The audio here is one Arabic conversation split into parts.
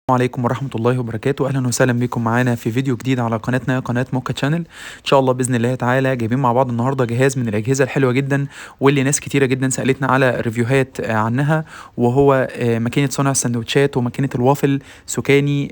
السلام عليكم ورحمة الله وبركاته. أهلا وسهلا بكم معانا في فيديو جديد على قناتنا قناة موكا تشانل. إن شاء الله بإذن الله تعالى جايبين مع بعض النهاردة جهاز من الأجهزة الحلوة جدا واللي ناس كتيرة جدا سألتنا على ريفيوهات عنها، وهو ماكينة صنع السندوتشات وماكينة الوافل سكاني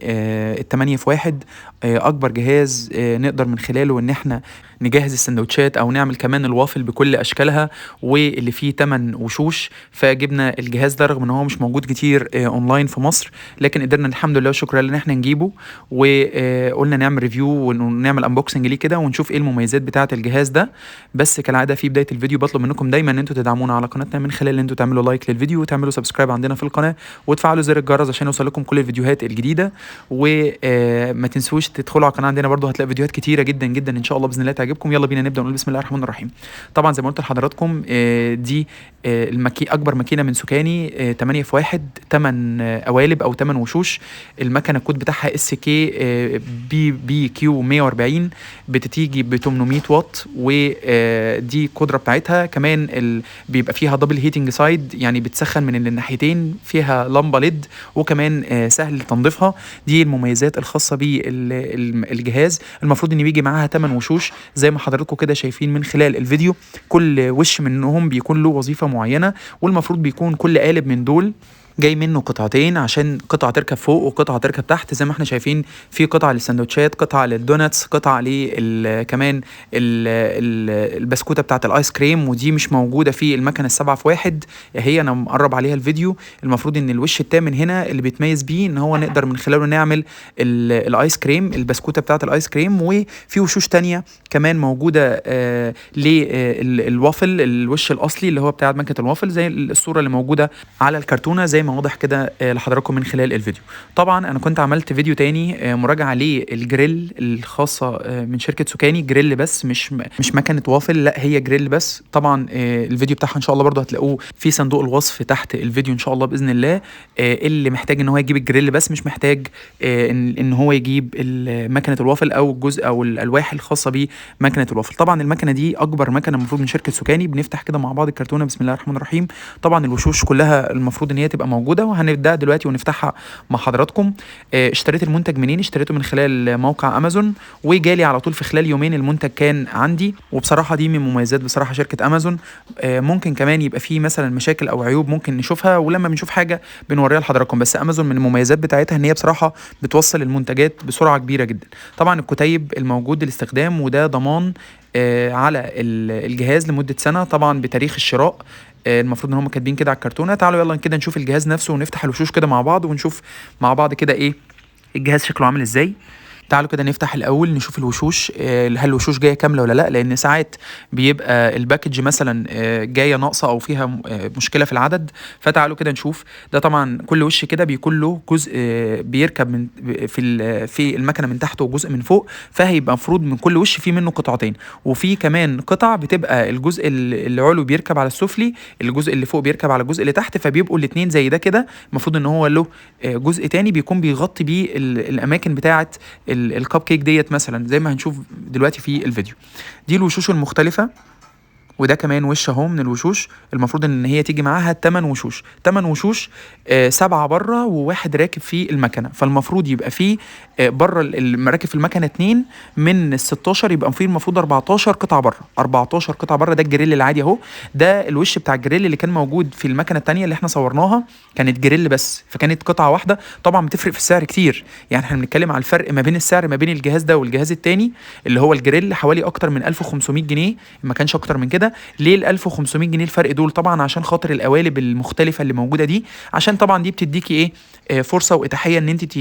التمانية في واحد. أكبر جهاز نقدر من خلاله إن احنا نجهز السندوتشات أو نعمل كمان الوافل بكل أشكالها، واللي فيه 8 وشوش. فجبنا الجهاز ده رغم إن هو مش موجود كتير أونلاين في مصر، لكن قدرنا الحمد لله وشكرا لله ان احنا نجيبه، وقلنا نعمل ريفيو ونعمل انبوكسنج ليه كده ونشوف ايه المميزات بتاعه الجهاز ده. بس كالعاده في بدايه الفيديو بطلب منكم دايما ان انتوا تدعمونا على قناتنا من خلال ان انتوا تعملوا لايك للفيديو وتعملوا سبسكرايب عندنا في القناه وتفعلوا زر الجرس عشان يوصلكم كل الفيديوهات الجديده. وما تنسوش تدخلوا على القناه عندنا برضو هتلاقوا فيديوهات كتيره جدا جدا ان شاء الله باذن الله تعجبكم. يلا بينا نبدا ونقول بسم الله الرحمن الرحيم. طبعا زي ما قلت لحضراتكم دي اكبر ماكينه من سكاني 8 في 1، 8 قوالب او 8 وشوش. المكنه الكود بتاعها اس كي بي كيو 140، بتتيجي ب 800 واط، ودي القدره بتاعتها. كمان بيبقى فيها دبل هيتنج سايد، يعني بتسخن من الناحيتين، فيها لمبه ليد، وكمان سهل تنظيفها. دي المميزات الخاصه بالجهاز. المفروض ان بيجي معاها 8 وشوش زي ما حضراتكم كده شايفين من خلال الفيديو. كل وش منهم بيكون له وظيفه معينه، والمفروض بيكون كل قالب من دول جاي منه قطعتين عشان قطعة تركب فوق وقطعة تركب تحت. زي ما احنا شايفين في قطعة للسندوتشات، قطعة للدوناتس، قطعة كمان البسكوتة بتاعة الايس كريم، ودي مش موجودة في المكنة السبعة في واحد. هي انا مقرب عليها الفيديو. المفروض ان الوش التامن هنا اللي بيتميز بيه ان هو نقدر من خلاله نعمل الايس كريم، البسكوتة بتاعة الايس كريم. وفي وشوش تانية كمان موجودة للوافل، الوش الاصلي اللي هو بتاع مكنة الوافل زي الصورة اللي موجودة على الكرتونة زي ما واضح كده لحضراتكم من خلال الفيديو. طبعا انا كنت عملت فيديو تاني مراجعه للجريل الخاصه من شركه سكاني، جريل بس مش مكنه وافل، لا هي جريل بس. طبعا الفيديو بتاعها ان شاء الله برضو هتلاقوه في صندوق الوصف تحت الفيديو ان شاء الله باذن الله. اللي محتاج ان هو يجيب الجريل بس، مش محتاج ان هو يجيب مكنه الوافل او الجزء او الالواح الخاصه بمكنه الوافل. طبعا المكنه دي اكبر مكنه المفروض من شركه سكاني. بنفتح كده مع بعض الكرتونه بسم الله الرحمن الرحيم. طبعا الوشوش كلها المفروض ان هي تبقى موجوده، وهنبدا دلوقتي ونفتحها مع حضراتكم. اشتريت المنتج منين؟ اشتريته من خلال موقع امازون، وجالي على طول في خلال يومين المنتج كان عندي. وبصراحه دي من مميزات بصراحه شركه امازون. ممكن كمان يبقى فيه مثلا مشاكل او عيوب ممكن نشوفها، ولما بنشوف حاجه بنوريها لحضراتكم. بس امازون من المميزات بتاعتها ان هي بصراحه بتوصل المنتجات بسرعه كبيره جدا. طبعا الكتيب الموجود للاستخدام، وده ضمان على الجهاز لمده سنه طبعا بتاريخ الشراء. المفروض ان هم كاتبين كده على الكرتونه. تعالوا يلا كده نشوف الجهاز نفسه ونفتح الوشوش كده مع بعض ونشوف مع بعض كده ايه الجهاز شكله عامل ازاي. تعالوا كده نفتح الاول نشوف الوشوش، هل الوشوش جايه كامله ولا لا، لان ساعات بيبقى الباكج مثلا جايه ناقصه او فيها مشكله في العدد. فتعالوا كده نشوف. ده طبعا كل وش كده بيكون له جزء بيركب من في المكنه من تحت وجزء من فوق، فهيبقى المفروض من كل وش فيه منه قطعتين. وفي كمان قطع بتبقى الجزء العلوي بيركب على السفلي، الجزء اللي فوق بيركب على الجزء اللي تحت، فبيبقوا الاثنين زي ده كده. المفروض ان هو له جزء تاني بيكون بيغطي بيه الاماكن بتاعه الكب كيك ديت مثلا، زي ما هنشوف دلوقتي في الفيديو. دي الوشوش المختلفة، وده كمان وش اهو من الوشوش. المفروض ان هي تيجي معاها 8 وشوش، 8 وشوش 7 بره وواحد راكب في المكنه. فالمفروض يبقى فيه بره المراكب في المكنه 2 من ال 16، يبقى فيه المفروض 14 قطعه بره، 14 قطعه بره. ده الجريل العادي اهو. ده الوش بتاع الجريل اللي كان موجود في المكنه الثانيه اللي احنا صورناها، كانت جريل بس، فكانت قطعه واحده. طبعا بتفرق في السعر كتير، يعني احنا بنتكلم على الفرق ما بين السعر ما بين الجهاز ده والجهاز الثاني اللي هو الجريل حوالي اكتر من 1500 جنيه، ما كانش اكتر من كده. ليه ال 1500 جنيه الفرق دول؟ طبعا عشان خاطر القوالب المختلفه اللي موجوده دي، عشان طبعا دي بتديكي ايه فرصه واتاحيه ان انت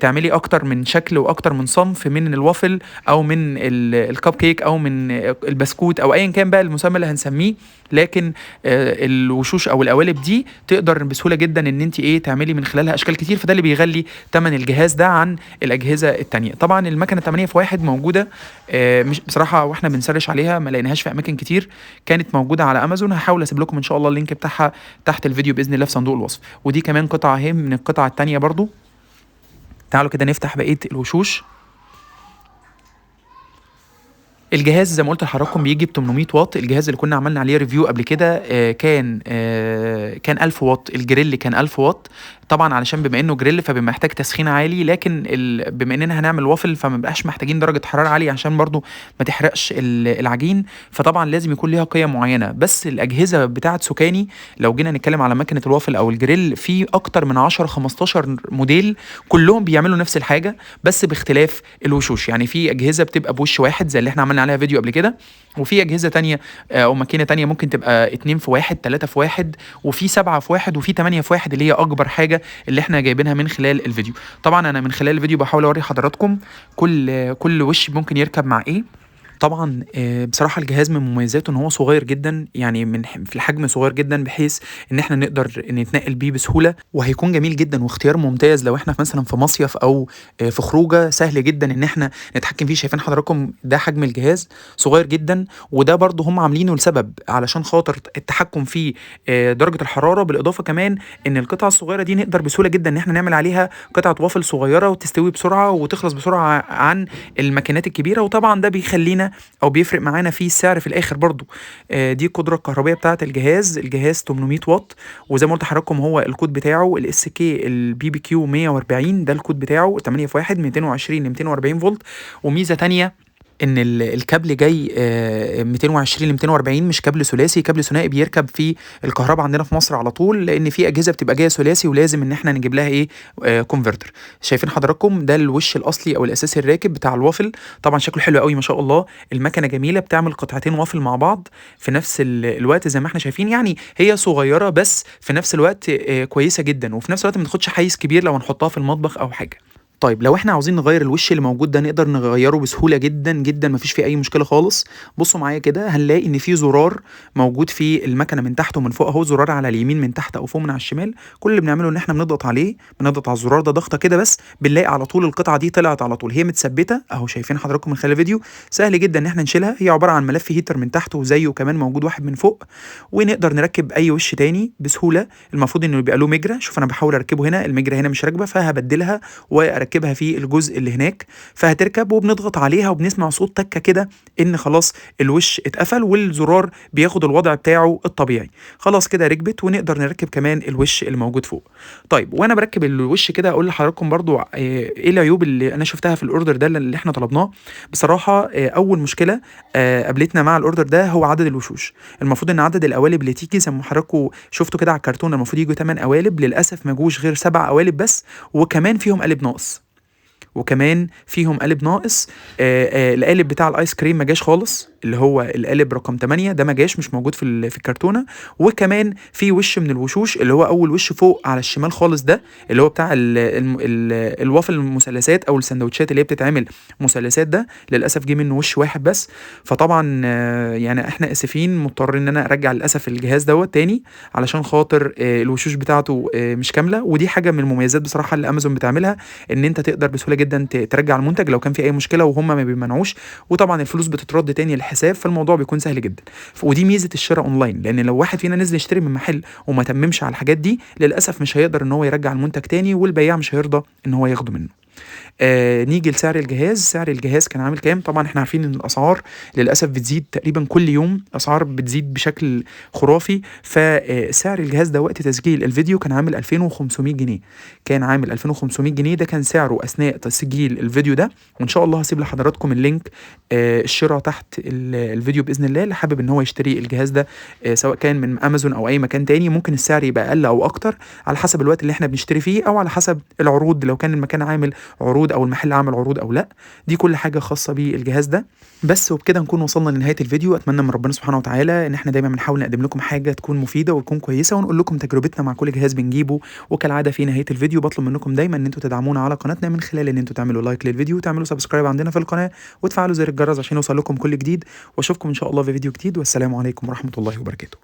تعملي اكتر من شكل واكتر من صنف من الوافل او من الكب كيك او من البسكوت او ايا كان بقى المسمى اللي هنسميه. لكن الوشوش او القوالب دي تقدر بسهوله جدا ان انت تعملي من خلالها اشكال كتير، فده اللي بيغلي ثمن الجهاز ده عن الاجهزه الثانيه. طبعا المكنه 8 في 1 موجوده مش بصراحه، واحنا بنسرش عليها ما لقيناهاش في اماكن كتير. كانت موجوده على امازون. هحاول اسيب لكم ان شاء الله اللينك بتاعها تحت الفيديو باذن الله في صندوق الوصف. ودي كمان قطعه اهي من القطعه الثانيه برضو. تعالوا كده نفتح بقيه الوشوش. الجهاز زي ما قلت لحضراتكم بيجي ب 800 واط. الجهاز اللي كنا عملنا عليه ريفيو قبل كده كان 1000 واط. الجريل كان 1000 واط. طبعًا علشان بما إنه grill فبيبقى محتاج تسخين عالي، لكن بما إننا هنعمل وافل فما بنبقاش محتاجين درجة حرارة عالية عشان برضه ما تحرقش العجين، فطبعًا لازم يكون ليها قيم معينة. بس الأجهزة بتاعة سوكاني لو جينا نتكلم على ماكينة الوافل أو الgrill في أكتر من 10، 15 موديل كلّهم بيعملوا نفس الحاجة بس باختلاف الوشوش. يعني في أجهزة بتبقى بوش واحد زي اللي إحنا عملنا عليها فيديو قبل كده، وفي أجهزة تانية أو ماكينة تانية ممكن تبقى 2 في 1، 3 في 1، وفي 7 في 1، وفي 8 في 1 اللي هي أكبر حاجة اللي إحنا جايبينها من خلال الفيديو. طبعًا أنا من خلال الفيديو باحاول أورّي حضراتكم كل وِش ممكن يركب مع إيه. طبعًا بصراحة الجهاز من مميزاته إن هو صغير جدًا، يعني في الحجم صغير جدًا بحيث إن إحنا نقدر نتنقل بيه بسهولة، وهيكون جميل جدًا واختيار ممتاز لو إحنا مثلًا في مصيف أو في خروجة سهل جدًا إن إحنا نتحكم فيه. شايفين حضراتكم ده حجم الجهاز صغير جدًا، وده برضه هم عاملينه لسبب علشان خاطر التحكم في درجة الحرارة، بالإضافة كمان إن القطعة الصغيرة دي نقدر بسهولة جدًا إن إحنا نعمل عليها قطعة وافل صغيرة وتستوي بسرعة وتخلص بسرعة عن الماكينات الكبيرة، وطبعًا ده بيخلّينا أو بيفرق معانا في السعر في الآخر برضه. دي القدرة الكهربائية بتاعة الجهاز 800 واط، وزي ما قُلت لحضراتكم هو الكود بتاعه الSK الBBQ 140 ده الكود بتاعه 8 في 1 220 ل240 فولت. وميزة تانية إن الكابل جاي 220 ل240 مش كابل ثلاثي، كابل ثنائي بيركب في الكهربا عندنا في مصر على طول، لإن في أجهزة بتبقى جاية ثلاثي ولازم إن إحنا نجيب لها إيه converter. شايفين حضراتكم ده الوش الأصلي أو الأساسي الراكب بتاع الوافل، طبعًا شكله حلو أوي ما شاء الله. المكنة جميلة بتعمل قطعتين وافل مع بعض في نفس الوقت زي ما إحنا شايفين، يعني هي صغيرة بس في نفس الوقت كويسة جدًا، وفي نفس الوقت ما تاخدش حيّز كبير لو هنحطها في المطبخ أو حاجة. طيب لو إحنا عاوزين نغيّر الوش اللي موجود ده نقدر نغيّره بسهولة جدًا، جدًا، ما فيش فيه أي مشكلة خالص. بُصّوا معايا كده هنلاقي إن في زرار موجود في المكنة من تحت ومن فوق أهو، زرار على اليمين من تحت أو فوق من على الشمال. كل اللي بنعمله إن إحنا بنضغط عليه، بنضغط على الزرار ده ضغطة كده بس، بنلاقي على طول القطعة دي طلعت على طول، هي متثبتة أهو شايفين حضراتكم من خلال الفيديو. سهل جدًا إن إحنا نشيلها، هي عبارة عن ملف هيتر من تحت وزيه كمان موجود واحد من فوق، ونقدر نركب أي وش تاني بسهولة. المفروض إنه يبقى له مجرى، شوف أنا باحاول أركبه هنا، المجرى هنا مش راكبة فهابدلها وأركبها في الجزء اللي هناك، فهتركب وبنضغط عليها وبنسمع صوت تكة كده إن خلاص الوش اتقفل والزرار بياخد الوضع بتاعه الطبيعي. خلاص كده ركبت ونقدر نركب كمان الوش اللي موجود فوق. طيب وأنا باركب الوش كده أقول لحضراتكم برضه إيه العيوب اللي أنا شُفتها في الأوردر ده اللي إحنا طلبناه. بصراحة أول مشكلة قابلتنا مع الأوردر ده هو عدد الوشوش. المفروض إن عدد القوالب اللي تيجي زي ما حضراتكم شُفتوا كده على الكرتونة المفروض ييجوا 8 قوالب، للأسف ما جوش غير 7 قوالب بس، وكمان فيهم قالب ناقص. القالب بتاع الآيس كريم ما جاش خالص، اللي هو القالب رقم 8 ده ما جاش، مش موجود في الكرتونة. وكمان في وش من الوشوش اللي هو أول وش فوق على الشمال خالص ده، اللي هو بتاع الوافل المثلثات أو الساندوتشات اللي هي بتتعمل مثلثات ده، للأسف جه منه وش واحد بس. فطبعًا يعني إحنا آسفين مضطرين إن أنا أرجّع للأسف الجهاز دوّة تاني علشان خاطر الوشوش بتاعته مش كاملة. ودي حاجة من المميزات بصراحة اللي أمازون بتعملها، إن أنت تقدر بسهولة جدًا ترجّع المنتج لو كان في أي مشكلة وهُم ما بيمنعوش، وطبعًا الفلوس بتترد تاني للحساب، فالموضوع بيكون سهل جدًا. ودي ميزة الشرا أونلاين، لإن لو واحد فينا نزل يشتري من محل وما تمّمش على الحاجات دي، للأسف مش هيقدر إن هو يرجّع المنتج تاني، والبياع مش هيرضى إن هو ياخده منه. نيجي لسعر الجهاز. سعر الجهاز كان عامل كام؟ طبعًا إحنا عارفين إن الأسعار للأسف بتزيد تقريبًا كل يوم، أسعار بتزيد بشكل خرافي. فسعر الجهاز ده وقت تسجيل الفيديو كان عامل 2500 جنيه، كان عامل 2500 جنيه، ده كان سعره أثناء تسجيل الفيديو ده. وإن شاء الله هاسيب لحضراتكم اللينك الشرا تحت الفيديو بإذن الله، اللي حابب إن هو يشتري الجهاز ده سواء كان من أمازون أو أي مكان تاني. ممكن السعر يبقى أقل أو أكتر على حسب الوقت اللي إحنا بنشتري فيه، أو على حسب العروض لو كان المكان عامل عروض أو المحل عامل عروض أو لأ. دي كل حاجة خاصة بالجهاز ده. بس وبكده نكون وصلنا لنهاية الفيديو. أتمنى من ربنا سبحانه وتعالى إن إحنا دايمًا بنحاول نقدم لكم حاجة تكون مفيدة وتكون كويسة، ونقول لكم تجربتنا مع كل جهاز بنجيبه. وكالعادة في نهاية الفيديو باطلب منكم دايمًا إن أنتم تدعمونا على قناتنا من خلال إن أنتم تعملوا لايك للفيديو، وتعملوا سبسكرايب عندنا في القناة، وتفعلوا زر الجرس عشان يوصل لكم كل جديد. وأشوفكم إن شاء الله في فيديو جديد، والسلام عليكم ورحمة الله وبركاته.